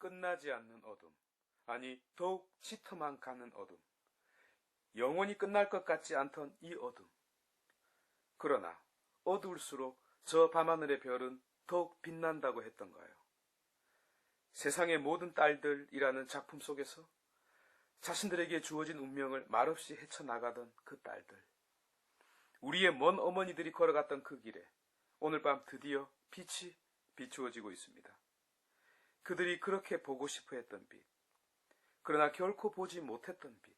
끝나지 않는 어둠, 아니 더욱 짙어만 가는 어둠, 영원히 끝날 것 같지 않던 이 어둠. 그러나 어두울수록 저 밤하늘의 별은 더욱 빛난다고 했던 거예요. 세상의 모든 딸들이라는 작품 속에서 자신들에게 주어진 운명을 말없이 헤쳐나가던 그 딸들, 우리의 먼 어머니들이 걸어갔던 그 길에 오늘 밤 드디어 빛이 비추어지고 있습니다. 그들이 그렇게 보고 싶어 했던 빛, 그러나 결코 보지 못했던 빛,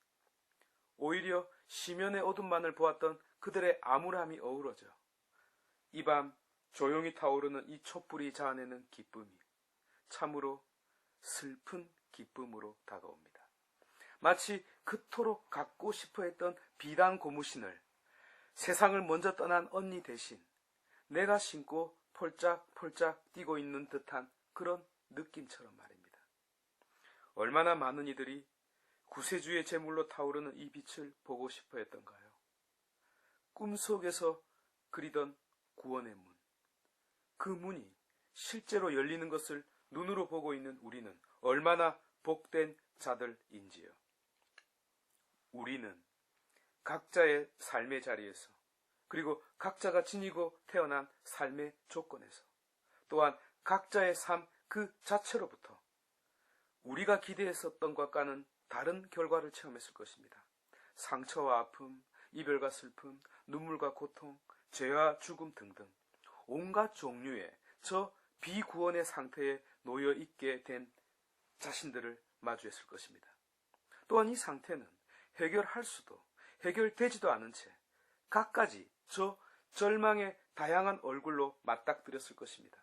오히려 시면의 어둠만을 보았던 그들의 암울함이 어우러져 이 밤 조용히 타오르는 이 촛불이 자아내는 기쁨이 참으로 슬픈 기쁨으로 다가옵니다. 마치 그토록 갖고 싶어 했던 비단 고무신을 세상을 먼저 떠난 언니 대신 내가 신고 폴짝폴짝 뛰고 있는 듯한 그런 느낌처럼 말입니다. 얼마나 많은 이들이 구세주의 제물로 타오르는 이 빛을 보고 싶어 했던가요? 꿈속에서 그리던 구원의 문, 그 문이 실제로 열리는 것을 눈으로 보고 있는 우리는 얼마나 복된 자들인지요. 우리는 각자의 삶의 자리에서, 그리고 각자가 지니고 태어난 삶의 조건에서, 또한 각자의 삶 그 자체로부터 우리가 기대했었던 것과는 다른 결과를 체험했을 것입니다. 상처와 아픔, 이별과 슬픔, 눈물과 고통, 죄와 죽음 등등 온갖 종류의 저 비구원의 상태에 놓여 있게 된 자신들을 마주했을 것입니다. 또한 이 상태는 해결할 수도 해결되지도 않은 채 갖가지 저 절망의 다양한 얼굴로 맞닥뜨렸을 것입니다.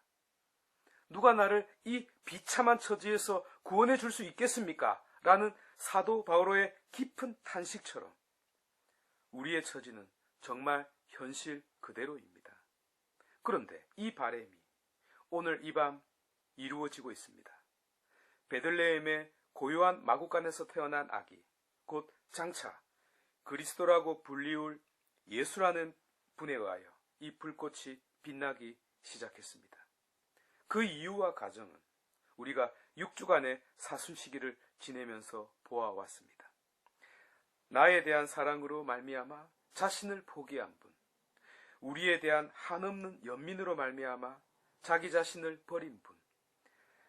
누가 나를 이 비참한 처지에서 구원해 줄 수 있겠습니까? 라는 사도 바오로의 깊은 탄식처럼 우리의 처지는 정말 현실 그대로입니다. 그런데 이 바람이 오늘 이 밤 이루어지고 있습니다. 베들레헴의 고요한 마구간에서 태어난 아기, 곧 장차 그리스도라고 불리울 예수라는 분에 의하여 이 불꽃이 빛나기 시작했습니다. 그 이유와 과정은 우리가 6주간의 사순시기를 지내면서 보아왔습니다. 나에 대한 사랑으로 말미암아 자신을 포기한 분, 우리에 대한 한없는 연민으로 말미암아 자기 자신을 버린 분,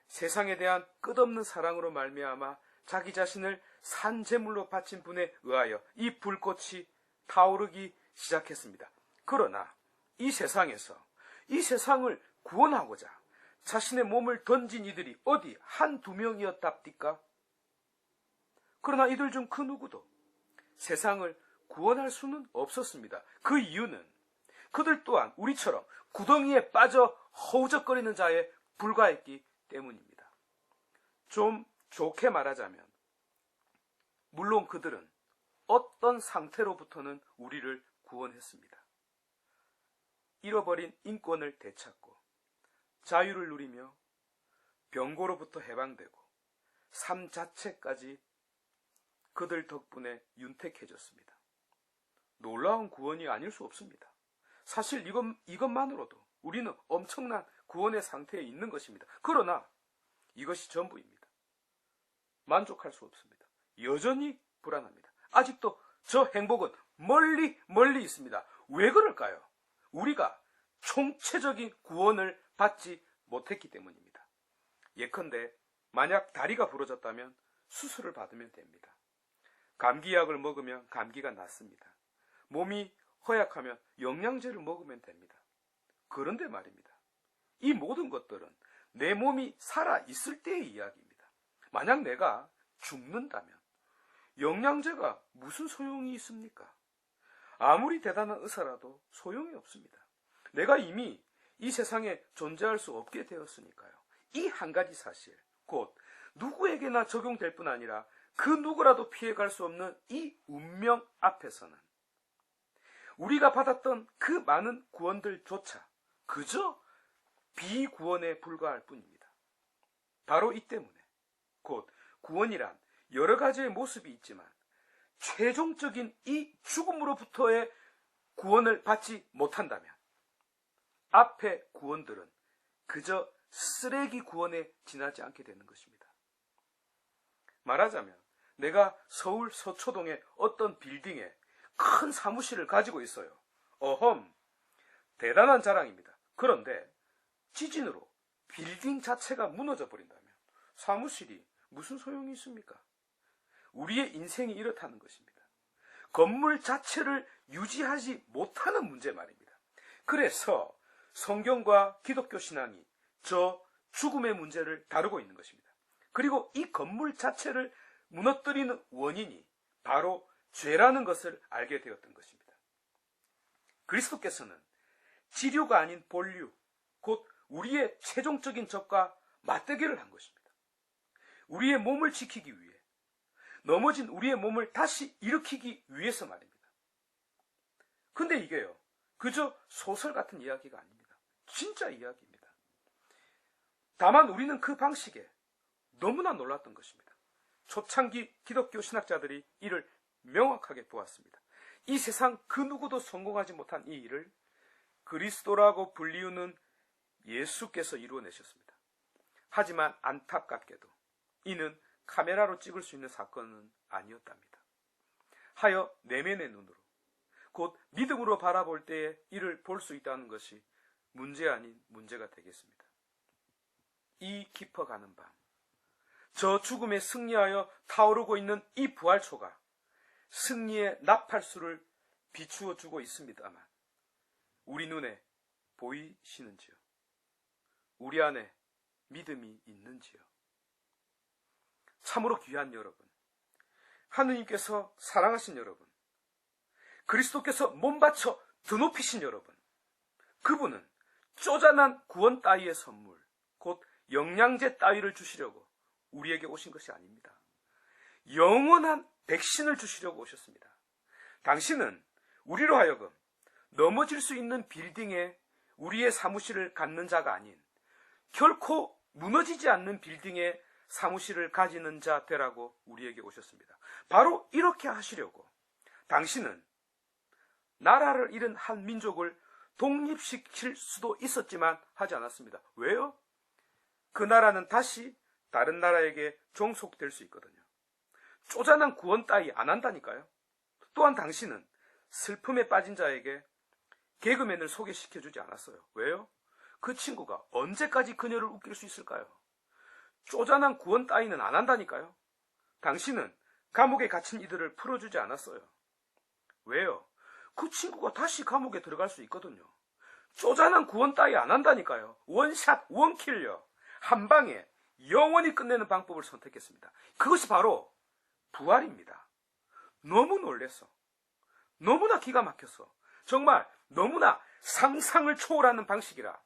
세상에 대한 끝없는 사랑으로 말미암아 자기 자신을 산제물로 바친 분에 의하여 이 불꽃이 타오르기 시작했습니다. 그러나 이 세상에서 이 세상을 구원하고자 자신의 몸을 던진 이들이 어디 한두 명이었답니까? 그러나 이들 중 그 누구도 세상을 구원할 수는 없었습니다. 그 이유는 그들 또한 우리처럼 구덩이에 빠져 허우적거리는 자에 불과했기 때문입니다. 좀 좋게 말하자면 물론 그들은 어떤 상태로부터는 우리를 구원했습니다. 잃어버린 인권을 되찾고 자유를 누리며 병고로부터 해방되고 삶 자체까지 그들 덕분에 윤택해졌습니다. 놀라운 구원이 아닐 수 없습니다. 사실 이것만으로도 우리는 엄청난 구원의 상태에 있는 것입니다. 그러나 이것이 전부입니다. 만족할 수 없습니다. 여전히 불안합니다. 아직도 저 행복은 멀리 멀리 있습니다. 왜 그럴까요? 우리가 총체적인 구원을 받지 못했기 때문입니다. 예컨대 만약 다리가 부러졌다면 수술을 받으면 됩니다. 감기약을 먹으면 감기가 낫습니다. 몸이 허약하면 영양제를 먹으면 됩니다. 그런데 말입니다. 이 모든 것들은 내 몸이 살아있을 때의 이야기입니다. 만약 내가 죽는다면 영양제가 무슨 소용이 있습니까? 아무리 대단한 의사라도 소용이 없습니다. 내가 이미 이 세상에 존재할 수 없게 되었으니까요. 이 한 가지 사실, 곧 누구에게나 적용될 뿐 아니라 그 누구라도 피해갈 수 없는 이 운명 앞에서는 우리가 받았던 그 많은 구원들조차 그저 비구원에 불과할 뿐입니다. 바로 이 때문에 곧 구원이란 여러 가지의 모습이 있지만 최종적인 이 죽음으로부터의 구원을 받지 못한다면 앞의 구원들은 그저 쓰레기 구원에 지나지 않게 되는 것입니다. 말하자면 내가 서울 서초동의 어떤 빌딩에 큰 사무실을 가지고 있어요. 어험, 대단한 자랑입니다. 그런데 지진으로 빌딩 자체가 무너져 버린다면 사무실이 무슨 소용이 있습니까? 우리의 인생이 이렇다는 것입니다. 건물 자체를 유지하지 못하는 문제 말입니다. 그래서 성경과 기독교 신앙이 저 죽음의 문제를 다루고 있는 것입니다. 그리고 이 건물 자체를 무너뜨리는 원인이 바로 죄라는 것을 알게 되었던 것입니다. 그리스도께서는 지류가 아닌 본류, 곧 우리의 최종적인 적과 맞대결을 한 것입니다. 우리의 몸을 지키기 위해, 넘어진 우리의 몸을 다시 일으키기 위해서 말입니다. 근데 이게요, 그저 소설 같은 이야기가 아닙니다. 진짜 이야기입니다. 다만 우리는 그 방식에 너무나 놀랐던 것입니다. 초창기 기독교 신학자들이 이를 명확하게 보았습니다. 이 세상 그 누구도 성공하지 못한 이 일을 그리스도라고 불리우는 예수께서 이루어내셨습니다. 하지만 안타깝게도 이는 카메라로 찍을 수 있는 사건은 아니었답니다. 하여 내면의 눈으로, 곧 믿음으로 바라볼 때에 이를 볼 수 있다는 것이 문제 아닌 문제가 되겠습니다. 이 깊어가는 밤, 저 죽음에 승리하여 타오르고 있는 이 부활초가 승리의 나팔수를 비추어 주고 있습니다만 우리 눈에 보이시는지요? 우리 안에 믿음이 있는지요? 참으로 귀한 여러분, 하느님께서 사랑하신 여러분, 그리스도께서 몸바쳐 드높이신 여러분, 그분은 쪼잔한 구원 따위의 선물, 곧 영양제 따위를 주시려고 우리에게 오신 것이 아닙니다. 영원한 백신을 주시려고 오셨습니다. 당신은 우리로 하여금 넘어질 수 있는 빌딩에 우리의 사무실을 갖는 자가 아닌 결코 무너지지 않는 빌딩에 사무실을 가지는 자 되라고 우리에게 오셨습니다. 바로 이렇게 하시려고 당신은 나라를 잃은 한 민족을 독립시킬 수도 있었지만 하지 않았습니다. 왜요? 그 나라는 다시 다른 나라에게 종속될 수 있거든요. 쪼잔한 구원 따위 안 한다니까요. 또한 당신은 슬픔에 빠진 자에게 개그맨을 소개시켜주지 않았어요. 왜요? 그 친구가 언제까지 그녀를 웃길 수 있을까요? 쪼잔한 구원 따위는 안 한다니까요. 당신은 감옥에 갇힌 이들을 풀어주지 않았어요. 왜요? 그 친구가 다시 감옥에 들어갈 수 있거든요. 쪼잔한 구원 따위 안 한다니까요. 원샷, 원킬요. 한 방에 영원히 끝내는 방법을 선택했습니다. 그것이 바로 부활입니다. 너무 놀랬어. 너무나 기가 막혔어. 정말 너무나 상상을 초월하는 방식이라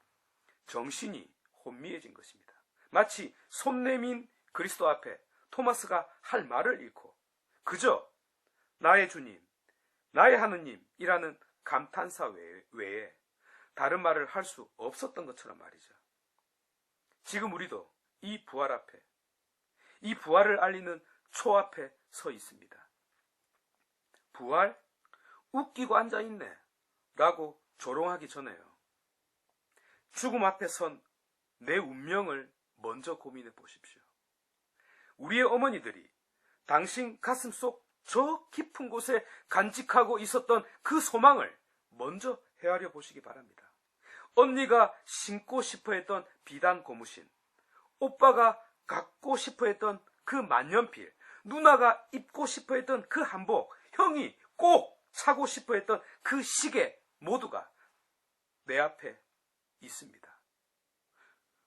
정신이 혼미해진 것입니다. 마치 손 내민 그리스도 앞에 토마스가 할 말을 잃고 그저 나의 주님, 나의 하느님이라는 감탄사 외에 다른 말을 할 수 없었던 것처럼 말이죠. 지금 우리도 이 부활 앞에, 이 부활을 알리는 초 앞에 서 있습니다. 부활? 웃기고 앉아있네 라고 조롱하기 전에요. 죽음 앞에 선 내 운명을 먼저 고민해 보십시오. 우리의 어머니들이 당신 가슴 속 저 깊은 곳에 간직하고 있었던 그 소망을 먼저 헤아려 보시기 바랍니다. 언니가 신고 싶어 했던 비단 고무신, 오빠가 갖고 싶어 했던 그 만년필, 누나가 입고 싶어 했던 그 한복, 형이 꼭 차고 싶어 했던 그 시계 모두가 내 앞에 있습니다.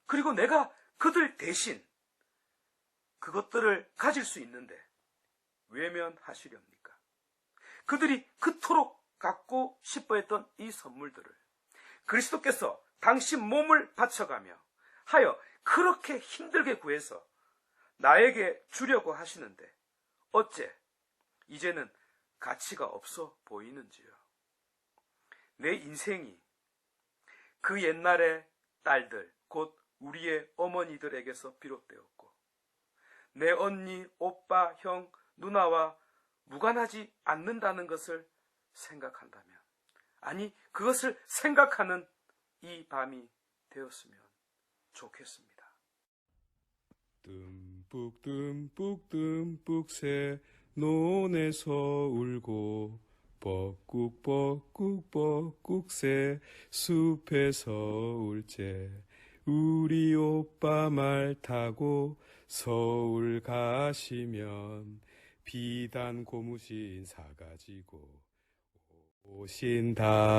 그리고 내가 그들 대신 그것들을 가질 수 있는데 외면하시렵니까? 그들이 그토록 갖고 싶어 했던 이 선물들을 그리스도께서 당신 몸을 바쳐가며 하여 그렇게 힘들게 구해서 나에게 주려고 하시는데 어째 이제는 가치가 없어 보이는지요? 내 인생이 그 옛날의 딸들, 곧 우리의 어머니들에게서 비롯되었고 내 언니, 오빠, 형, 누나와 무관하지 않는다는 것을 생각한다면, 아니 그것을 생각하는 이 밤이 되었으면 좋겠습니다. 듬뿍 듬뿍 새 논에서 울고 뻐꾹 새 숲에서 울제 우리 오빠 말 타고 서울 가시면 비단 고무신 사가지고 오신다더니